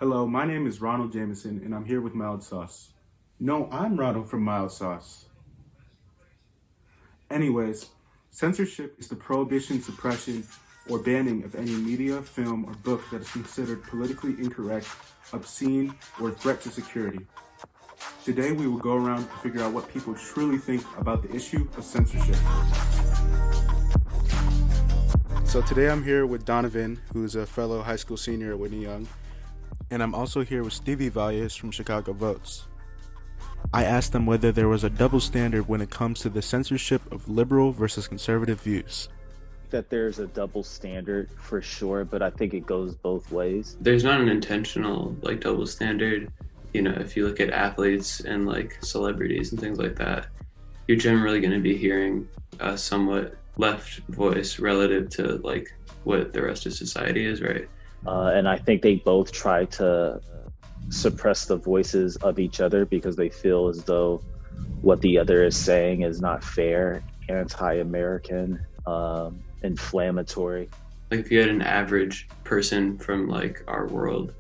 Hello, my name is Ronald Jamieson, and I'm here with Mildsauce. No, I'm Ronald from Mildsauce. Anyways, censorship is the prohibition, suppression, or banning of any media, film, or book that is considered politically incorrect, obscene, or a threat to security. Today, we will go around and figure out what people truly think about the issue of censorship. So today I'm here with Donovan, who's a fellow high school senior at Whitney Young. And I'm also here with Stevie Valles from Chicago Votes. I asked them whether there was a double standard when it comes to the censorship of liberal versus conservative views. That there's a double standard for sure, but I think it goes both ways. There's not an intentional double standard. If you look at athletes and celebrities and things like that, you're generally going to be hearing a somewhat left voice relative to what the rest of society is, right? And I think they both try to suppress the voices of each other because they feel as though what the other is saying is not fair, anti-American, inflammatory. If you had an average person from our world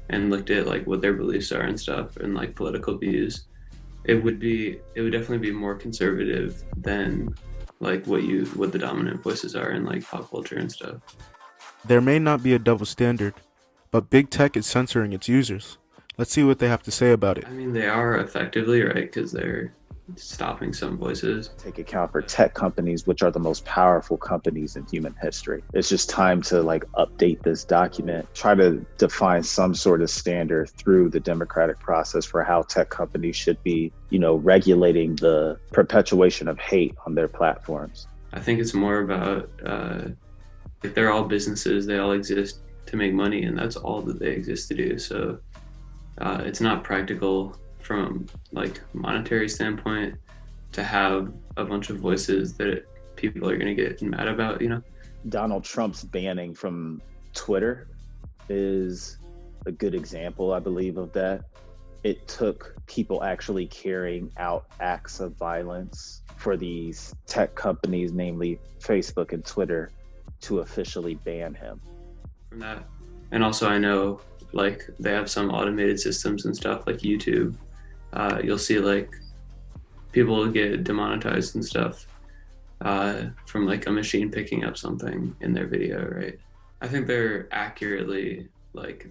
and looked at what their beliefs are and stuff and political views, it would definitely be more conservative than what the dominant voices are in pop culture and stuff. There may not be a double standard, but big tech is censoring its users. Let's see what they have to say about it. I mean, they are effectively, right? Because they're stopping some voices. Take account for tech companies, which are the most powerful companies in human history. It's just time to update this document, try to define some sort of standard through the democratic process for how tech companies should be, regulating the perpetuation of hate on their platforms. I think it's more about, they're all businesses, they all exist to make money, and that's all that they exist to do. So it's not practical from monetary standpoint to have a bunch of voices that people are going to get mad about, Donald Trump's banning from Twitter is a good example, I believe, of that. It took people actually carrying out acts of violence for these tech companies, namely Facebook and Twitter, to officially ban him. From that. And also I know they have some automated systems and stuff like YouTube. You'll see people get demonetized and stuff from a machine picking up something in their video, right? I think they're accurately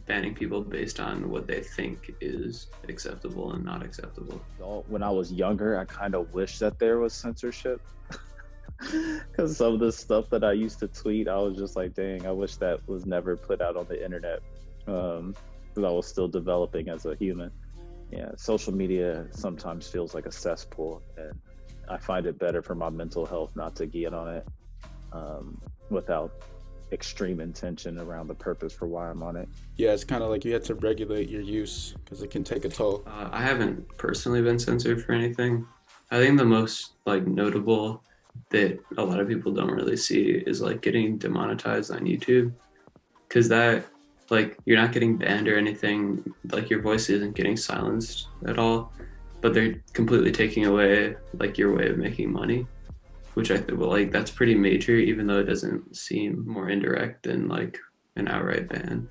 banning people based on what they think is acceptable and not acceptable. When I was younger, I kind of wish that there was censorship. Because some of the stuff that I used to tweet, I was just dang, I wish that was never put out on the internet, because I was still developing as a human. Yeah, social media sometimes feels like a cesspool, and I find it better for my mental health not to get on it without extreme intention around the purpose for why I'm on it. Yeah, it's kind of you have to regulate your use because it can take a toll. I haven't personally been censored for anything. I think the most notable that a lot of people don't really see is getting demonetized on YouTube, because that you're not getting banned or anything, your voice isn't getting silenced at all, but they're completely taking away your way of making money, which I think that's pretty major, even though it doesn't seem more indirect than an outright ban,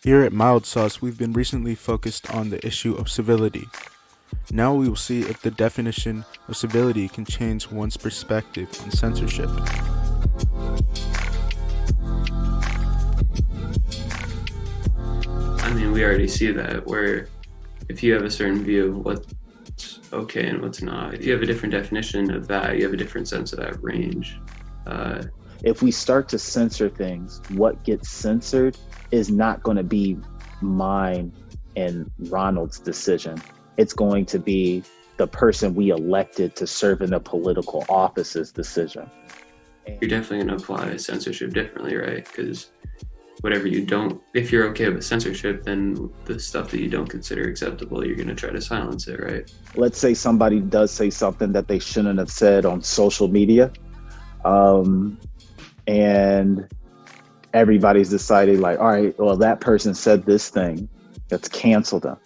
Here at Mildsauce, we've been recently focused on the issue of civility. Now we will see if the definition of civility can change one's perspective on censorship. I mean, we already see that, where if you have a certain view of what's okay and what's not, if you have a different definition of that, you have a different sense of that range. If we start to censor things, what gets censored is not going to be mine and Ronald's decision. It's going to be the person we elected to serve in a political office's decision. You're definitely going to apply censorship differently, right? Because if you're okay with censorship, then the stuff that you don't consider acceptable, you're going to try to silence it, right? Let's say somebody does say something that they shouldn't have said on social media, and everybody's decided all right, well, that person said this thing, let's cancel them.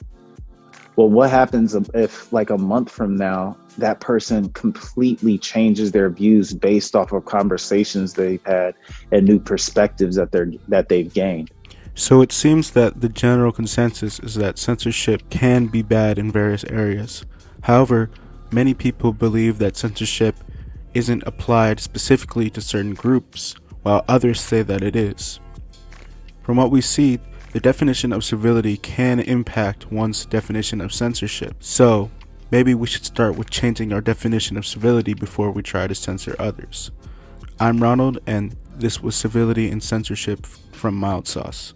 Well, what happens if a month from now, that person completely changes their views based off of conversations they've had and new perspectives that they've gained? So it seems that the general consensus is that censorship can be bad in various areas. However, many people believe that censorship isn't applied specifically to certain groups, while others say that it is. From what we see, the definition of civility can impact one's definition of censorship. So, maybe we should start with changing our definition of civility before we try to censor others. I'm Ronald, and this was Civility and Censorship from Mildsauce.